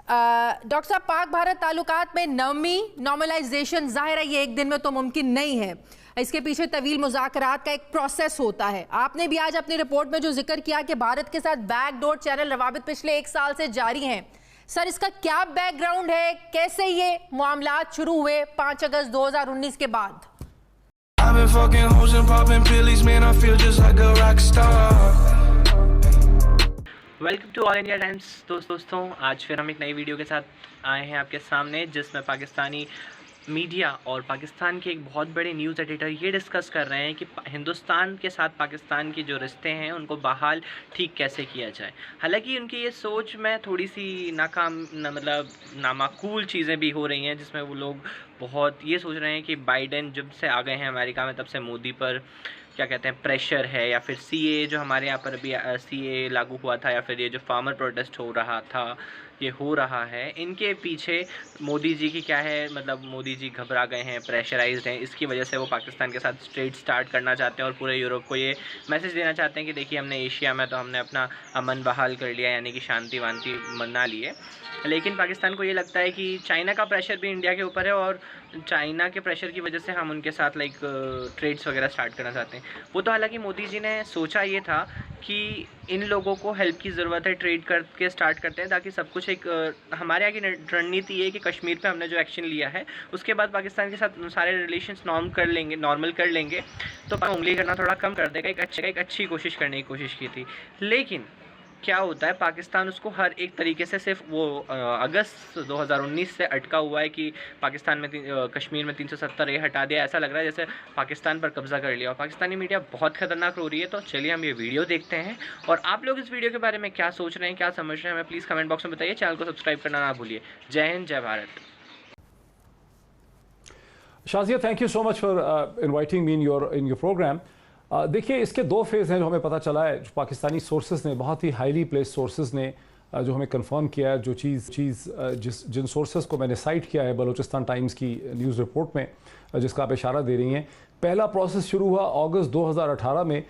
Doctor साहब, पाक भारत ताल्लुकात में नरमी नॉर्मलाइजेशन जाहिर है ये एक दिन में तो मुमकिन नहीं है, इसके पीछे तवील मुज़ाकरात का एक प्रोसेस होता है। आपने भी आज अपनी रिपोर्ट में जो जिक्र किया कि भारत के साथ बैकडोर चैनल रवाबित पिछले 1 साल से जारी हैं, सर इसका क्या बैकग्राउंड है, कैसे ये मामलात शुरू हुए 5 अगस्त 2019 के बाद? Welcome to all India Times. दोस्तों आज फिर हम एक नई वीडियो के साथ आए हैं आपके सामने, जिसमें पाकिस्तानी मीडिया और पाकिस्तान के एक बहुत बड़े न्यूज़ एडिटर ये डिस्कस कर रहे हैं कि हिंदुस्तान के साथ पाकिस्तान के जो रिश्ते हैं उनको बहाल ठीक कैसे किया जाए। हालांकि उनकी ये सोच में थोड़ी सी नामाकूल चीज़ें भी हो रही हैं, जिसमें वो लोग बहुत ये सोच रहे हैं कि बाइडेन जब से आ गए हैं अमेरिका में तब से मोदी पर क्या कहते हैं प्रेशर है, या फिर सीए जो हमारे यहाँ पर अभी सीए लागू हुआ था, या फिर ये जो फार्मर प्रोटेस्ट हो रहा था ये हो रहा है, इनके पीछे मोदी जी की क्या है, मतलब मोदी जी घबरा गए हैं, प्रेशराइज्ड हैं, इसकी वजह से वो पाकिस्तान के साथ ट्रेड स्टार्ट करना चाहते हैं और पूरे यूरोप को ये मैसेज देना चाहते हैं कि देखिए हमने एशिया में तो हमने अपना अमन बहाल कर लिया, यानी कि शांति वांति मना लिए। लेकिन पाकिस्तान को ये लगता है कि चाइना का प्रेशर भी इंडिया के ऊपर है और चाइना के प्रेशर की वजह से हम उनके साथ ट्रेड्स वगैरह स्टार्ट करना चाहते हैं। वो तो हालांकि मोदी जी ने सोचा ये था कि इन लोगों को हेल्प की ज़रूरत है, ट्रेड करके स्टार्ट करते हैं ताकि सब कुछ एक हमारे यहाँ की रणनीति ये है कि कश्मीर पे हमने जो एक्शन लिया है उसके बाद पाकिस्तान के साथ सारे रिलेशंस नॉर्मल कर लेंगे तो उंगली करना थोड़ा कम कर देगा। एक अच्छी कोशिश करने की कोशिश की थी। लेकिन क्या होता है, पाकिस्तान उसको हर एक तरीके से सिर्फ वो अगस्त 2019 से अटका हुआ है कि पाकिस्तान में कश्मीर में 370 ए हटा दिया। ऐसा लग रहा है जैसे पाकिस्तान पर कब्जा कर लिया। और पाकिस्तानी मीडिया बहुत खतरनाक हो रही है। तो चलिए हम ये वीडियो देखते हैं और आप लोग इस वीडियो के बारे में क्या सोच रहे हैं, क्या समझ रहे हैं, हमें प्लीज़ कमेंट बॉक्स में बताइए। चैनल को सब्सक्राइब करना ना भूलिए। जय हिंद, जय Bharat. Shazia, thank you so much for inviting me in your programme. देखिए, इसके 2 फेज़ हैं जो हमें पता चला है। जो पाकिस्तानी सोर्सेज ने, बहुत ही हाईली प्लेस्ड सोर्सेज ने जो हमें कंफर्म किया है, जो जिन सोर्सेज को मैंने साइट किया है बलूचिस्तान टाइम्स की न्यूज़ रिपोर्ट में, जिसका आप इशारा दे रही हैं। पहला प्रोसेस शुरू हुआ अगस्त 2018 में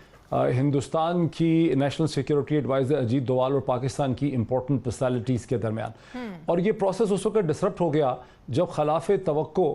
हिंदुस्तान की national security adviser Ajit Doval और पाकिस्तान की इंपॉर्टेंट पर्सनैलिटीज़ के दरमियान। और ये प्रोसेस उस वक्त डिसरप्ट हो गया जब खिलाफ तवक्को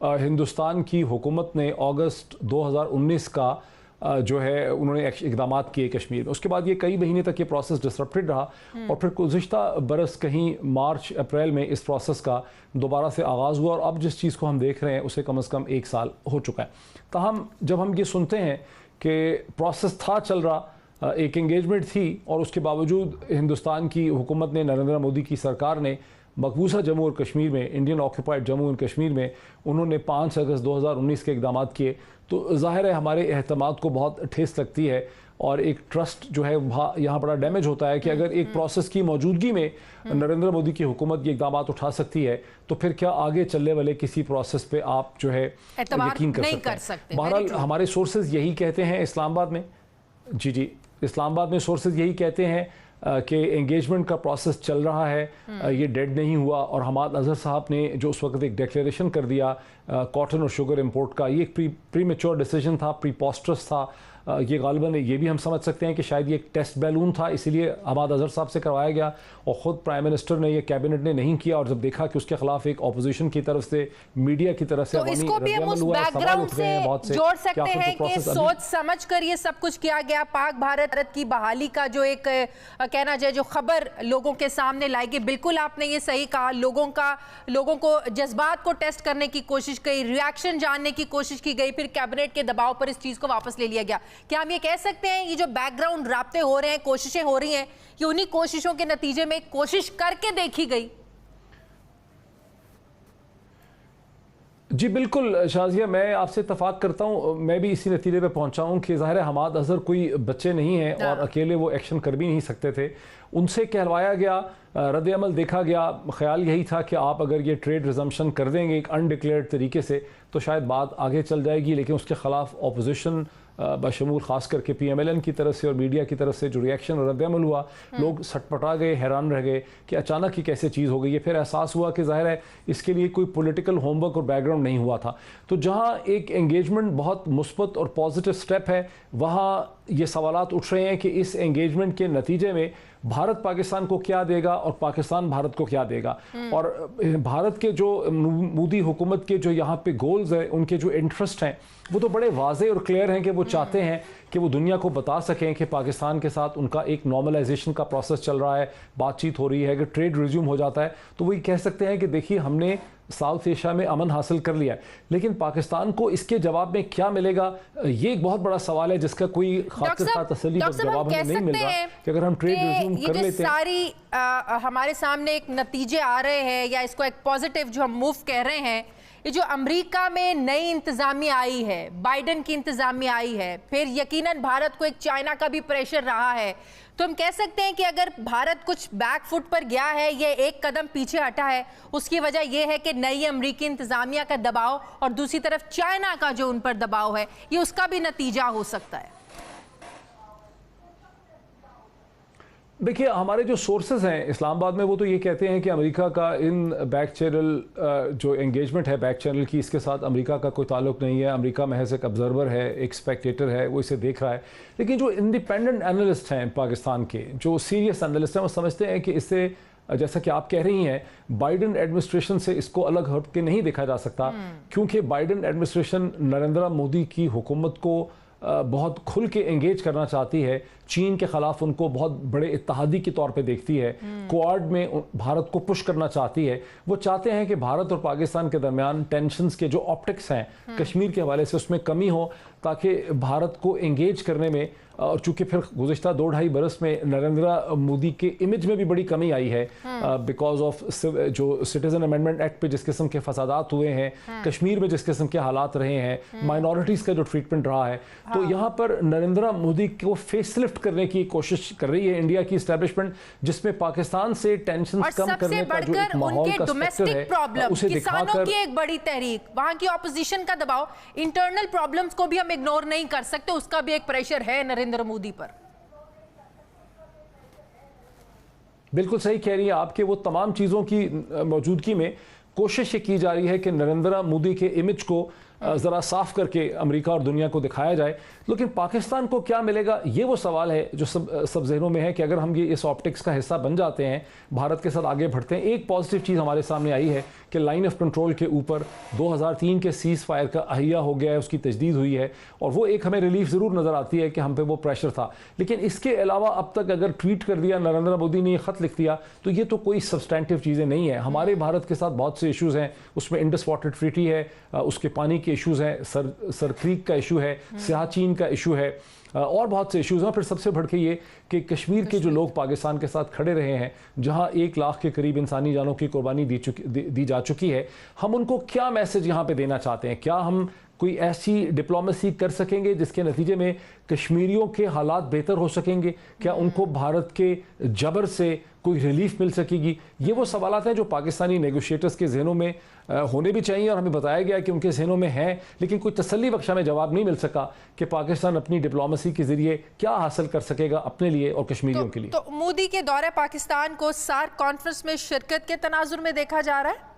हिंदुस्तान की हुकूमत ने अगस्त 2019 का जो है उन्होंने इक़दाम किए कश्मीर में। उसके बाद ये कई महीने तक ये प्रोसेस डिसरप्टेड रहा और फिर गुज़िश्ता बरस कहीं मार्च अप्रैल में इस प्रोसेस का दोबारा से आगाज़ हुआ और अब जिस चीज़ को हम देख रहे हैं उसे कम से कम 1 साल हो चुका है। ताहम जब हम ये सुनते हैं कि प्रोसेस था चल रहा, एक एंगेजमेंट थी, और उसके बावजूद हिंदुस्तान की हुकूमत ने, नरेंद्र मोदी की सरकार ने मकबूजा जम्मू और कश्मीर में, इंडियन ऑक्यूपाइड जम्मू और कश्मीर में उन्होंने 5 अगस्त 2019 के इक़दाम किए, तो ज़ाहिर है हमारे एहतमाद को बहुत ठेस लगती है और एक ट्रस्ट जो है यहाँ बड़ा डैमेज होता है कि अगर एक प्रोसेस की मौजूदगी में नरेंद्र मोदी की हुकूमत ये इक़दाम उठा सकती है तो फिर क्या आगे चलने वाले किसी प्रोसेस पे आप जो है यकीन कर सकते हैं। बहरहाल हमारे सोर्सेज यही कहते हैं इस्लामाबाद में, जी इस्लामाबाद में सोर्सेज यही कहते हैं कि एंगेजमेंट का प्रोसेस चल रहा है, ये डेड नहीं हुआ। और हमाद अजहर साहब ने जो उस वक्त एक डिक्लेरेशन कर दिया कॉटन और शुगर इंपोर्ट का, ये एक प्री मेच्योर डिसीजन था, प्रीपोस्टरस था। ये गालिबन ये भी हम समझ सकते हैं कि शायद ये एक टेस्ट बैलून था, इसीलिए हमाद अजहर साहब से करवाया गया और ख़ुद प्राइम मिनिस्टर ने, ये कैबिनेट ने नहीं किया। और जब देखा कि उसके खिलाफ एक ऑपोजिशन की तरफ से, मीडिया की तरफ से तो इसको भी हम उस बैकग्राउंड से जोड़ सकते हैं कि सोच समझ कर ये सब कुछ किया गया। पाक भारत की बहाली का जो एक कहना जाए जो खबर लोगों के सामने लाई गई, बिल्कुल आपने ये सही कहा, लोगों को जज्बात को टेस्ट करने की कोशिश की, रिएक्शन जानने की कोशिश की गई, फिर कैबिनेट के दबाव पर इस चीज को वापस ले लिया गया। क्या हम ये कह सकते हैं ये जो बैकग्राउंड राब्ते हो रहे हैं, कोशिशें हो रही हैं, कि उन्हीं कोशिशों के नतीजे में कोशिश करके देखी गई? जी बिल्कुल शाजिया, मैं आपसे इत्तफाक करता हूँ। मैं भी इसी नतीजे पे पहुँचा हूँ कि ज़ाहिर है हमाद अजहर कोई बच्चे नहीं हैं और अकेले वो एक्शन कर भी नहीं सकते थे। उनसे कहलवाया गया, रद्द अमल देखा गया। ख्याल यही था कि आप अगर ये ट्रेड रिजम्पशन कर देंगे एक अनडिक्लेयर्ड तरीके से तो शायद बात आगे चल जाएगी। लेकिन उसके ख़िलाफ़ अपोजिशन बशमूल ख़ास करके PMLN की तरफ से और मीडिया की तरफ से जो रिएक्शन और रद्द-ए-अमल हुआ, लोग सटपटा गए, हैरान रह गए कि अचानक ही कैसे चीज़ हो गई है। फिर एहसास हुआ कि ज़ाहिर है इसके लिए कोई पॉलिटिकल होमवर्क और बैकग्राउंड नहीं हुआ था। तो जहाँ एक एंगेजमेंट बहुत मुस्बत और पॉजिटिव स्टेप है, वहाँ ये सवालात उठ रहे हैं कि इस एंगेजमेंट के नतीजे में भारत पाकिस्तान को क्या देगा और पाकिस्तान भारत को क्या देगा। और भारत के जो मोदी हुकूमत के जो यहाँ पे गोल्स हैं, उनके जो इंटरेस्ट हैं, वो तो बड़े वाजे और क्लियर हैं कि वो चाहते हैं कि वो दुनिया को बता सकें कि पाकिस्तान के साथ उनका एक नॉर्मलाइजेशन का प्रोसेस चल रहा है, बातचीत हो रही है। अगर ट्रेड रिज्यूम हो जाता है तो वही कह सकते हैं कि देखिए हमने साउथ एशिया में अमन हासिल कर लिया है। लेकिन पाकिस्तान को इसके जवाब में क्या मिलेगा, ये एक बहुत बड़ा सवाल है जिसका कोई खातिर तसल्ली का जवाब हमें नहीं मिल रहा कि अगर हम ट्रेड रिज्यूम कर लेते हैं। सारी हमारे सामने एक नतीजे आ रहे हैं या इसको एक पॉजिटिव जो हम मूव कह रहे हैं, ये जो अमेरिका में नई इंतजामिया आई है, बाइडेन की इंतजामिया आई है, फिर यकीनन भारत को एक चाइना का भी प्रेशर रहा है, तो हम कह सकते हैं कि अगर भारत कुछ बैक फुट पर गया है, ये एक कदम पीछे हटा है, उसकी वजह यह है कि नई अमेरिकी इंतजामिया का दबाव और दूसरी तरफ चाइना का जो उन पर दबाव है, ये उसका भी नतीजा हो सकता है। देखिए हमारे जो सोर्सेज हैं इस्लामाबाद में, वो तो ये कहते हैं कि अमेरिका का इन बैक चैनल जो एंगेजमेंट है बैक चैनल की, इसके साथ अमेरिका का कोई ताल्लुक नहीं है। अमेरिका महज एक ऑब्जर्वर है, एक स्पेक्टेटर है, वो इसे देख रहा है। लेकिन जो इंडिपेंडेंट एनालिस्ट हैं पाकिस्तान के, जो सीरियस एनालिस्ट हैं, वो समझते हैं कि इससे, जैसा कि आप कह रही हैं, बाइडेन एडमिनिस्ट्रेशन से इसको अलग हट के नहीं देखा जा सकता, क्योंकि बाइडेन एडमिनिस्ट्रेशन नरेंद्र मोदी की हुकूमत को बहुत खुल के एंगेज करना चाहती है। चीन के खिलाफ उनको बहुत बड़े इत्तेहादी के तौर पे देखती है, क्वाड में भारत को पुश करना चाहती है। वो चाहते हैं कि भारत और पाकिस्तान के दरमियान टेंशन्स के जो ऑप्टिक्स हैं कश्मीर के हवाले से, उसमें कमी हो, ताकि भारत को एंगेज करने में, और चूंकि फिर गुज़िश्ता 2-2.5 बरस में नरेंद्र मोदी के इमेज में भी बड़ी कमी आई है बिकॉज ऑफ जो सिटीजन अमेंडमेंट एक्ट पे जिस किस्म के फसादात हुए हैं, कश्मीर में जिस किस्म के हालात रहे हैं, माइनॉरिटीज़ का जो ट्रीटमेंट रहा है, तो यहाँ पर नरेंद्र मोदी को फेसलिफ्ट करने की कोशिश कर रही है इंडिया की इस्टेब्लिशमेंट, जिसमें पाकिस्तान से टेंशन कम करने का जो एक माहौल का स्पेक्टर है, उसे दिखाकर की एक बड़ी तहरीक, वहां की ऑपोजिशन का दबाव, इंटरनल प्रॉब्लम्स को भी हम इग्नोर नहीं कर सकते, उसका भी एक प्रेशर है नरेंद्र मोदी पर। बिल्कुल सही कह रही है आपके, वो तमाम चीज़ों की मौजूदगी में कोशिश ये की जा रही है कि नरेंद्र मोदी के इमेज को ज़रा साफ करके अमेरिका और दुनिया को दिखाया जाए। लेकिन पाकिस्तान को क्या मिलेगा, ये वो सवाल है जो सब जहनों में है कि अगर हम ये इस ऑप्टिक्स का हिस्सा बन जाते हैं, भारत के साथ आगे बढ़ते हैं। एक पॉजिटिव चीज़ हमारे सामने आई है कि लाइन ऑफ कंट्रोल के ऊपर 2003 के सीज़ फायर का अहिया हो गया है, उसकी तजदीद हुई है, और वो एक हमें रिलीफ ज़रूर नज़र आती है कि हम पे वो प्रेशर था। लेकिन इसके अलावा अब तक अगर ट्वीट कर दिया नरेंद्र मोदी ने, ख़त लिख दिया, तो ये तो कोई सब्सटेंटिव चीज़ें नहीं है। हमारे भारत के साथ बहुत से इशूज़ हैं, उसमें इंडस वाटर ट्रीटी है, उसके पानी के इशूज़ हैं, सर क्रीक का इशू है, सियाचिन का इशू है, और बहुत से इश्यूज़ हैं। फिर सबसे बढ़ के ये कि कश्मीर के जो लोग पाकिस्तान के साथ खड़े रहे हैं, जहां 1 लाख के करीब इंसानी जानों की कुर्बानी दी जा चुकी है, हम उनको क्या मैसेज यहाँ पे देना चाहते हैं? क्या हम कोई ऐसी डिप्लोमेसी कर सकेंगे जिसके नतीजे में कश्मीरियों के हालात बेहतर हो सकेंगे? क्या उनको भारत के जबर से कोई रिलीफ मिल सकेगी? ये वो सवालात हैं जो पाकिस्तानी नेगोशिएटर्स के जहनों में होने भी चाहिए, और हमें बताया गया कि उनके जहनों में हैं, लेकिन कोई तसल्ली बख्शा में जवाब नहीं मिल सका कि पाकिस्तान अपनी डिप्लोमेसी के जरिए क्या हासिल कर सकेगा अपने लिए और कश्मीरियों के लिए। तो मोदी के दौरे पाकिस्तान को सार्क कॉन्फ्रेंस में शिरकत के तनाजुर में देखा जा रहा है?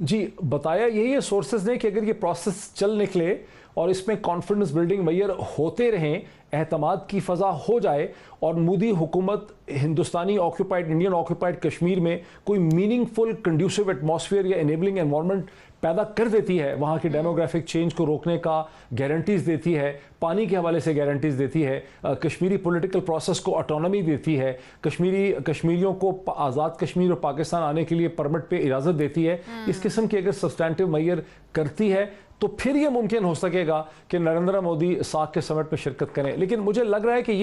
जी, बताया यही है सोर्सेज ने कि अगर ये प्रोसेस चल निकले और इसमें कॉन्फिडेंस बिल्डिंग मैयर होते रहें, एहतमाद की फ़ज़ा हो जाए, और मोदी हुकूमत हिंदुस्तानी ऑक्यूपाइड, इंडियन ऑक्यूपाइड कश्मीर में कोई मीनिंगफुल कंड्यूसिव एटमॉस्फेयर या इनेबलिंग एनवायरनमेंट पैदा कर देती है, वहाँ की डेमोग्राफिक चेंज को रोकने का गारंटीज़ देती है, पानी के हवाले से गारंटीज़ देती है, कश्मीरी पॉलिटिकल प्रोसेस को ऑटोनॉमी देती है, कश्मीरियों को आज़ाद कश्मीर और पाकिस्तान आने के लिए परमिट पे इजाज़त देती है, इस किस्म की अगर सब्सटेंटिव मैयर करती है, तो फिर यह मुमकिन हो सकेगा कि नरेंद्र मोदी सार्क के समिट में शिरकत करें। लेकिन मुझे लग रहा है कि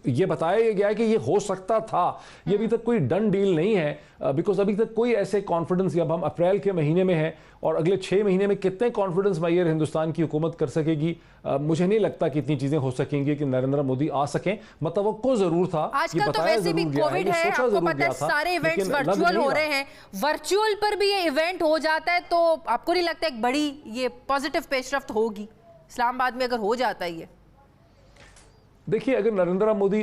ये बताया गया है कि ये हो सकता था, ये अभी तक कोई डन डील नहीं है, बिकॉज अभी तक कोई ऐसे कॉन्फिडेंस, जब हम अप्रैल के महीने में हैं और अगले 6 महीने में कितने कॉन्फिडेंस मैयर हिंदुस्तान की हुकूमत कर सकेगी, मुझे नहीं लगता कि इतनी चीजें हो सकेंगी कि नरेंद्र मोदी आ सकें। मतवक्को जरूर था, आजकल तो वैसे भी कोविड है, आपको पता है सारे इवेंट्स वर्चुअल हो रहे हैं, वर्चुअल पर भी ये इवेंट हो जाता है, तो आपको नहीं लगता एक बड़ी ये पॉजिटिव पेशरफ्त होगी इस्लामाबाद में अगर हो जाता है ये? देखिए, अगर नरेंद्र मोदी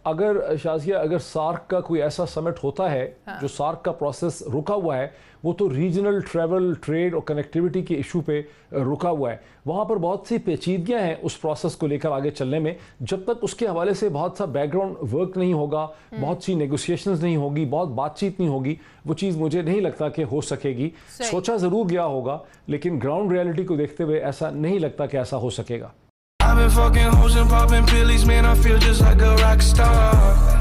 अगर शाजिया, अगर सार्क का कोई ऐसा समिट होता है जो सार्क का प्रोसेस रुका हुआ है, वो तो रीजनल ट्रैवल, ट्रेड और कनेक्टिविटी के इशू पे रुका हुआ है। वहाँ पर बहुत सी पेचीदगियाँ हैं उस प्रोसेस को लेकर आगे चलने में। जब तक उसके हवाले से बहुत सा बैकग्राउंड वर्क नहीं होगा, बहुत सी नेगोशिएशंस नहीं होगी, बहुत बातचीत नहीं होगी, वो चीज़ मुझे नहीं लगता कि हो सकेगी। सोचा ज़रूर गया होगा, लेकिन ग्राउंड रियलिटी को देखते हुए ऐसा नहीं लगता कि ऐसा हो सकेगा। I've been fucking hoes and popping pillies, man, I feel just like a rock star.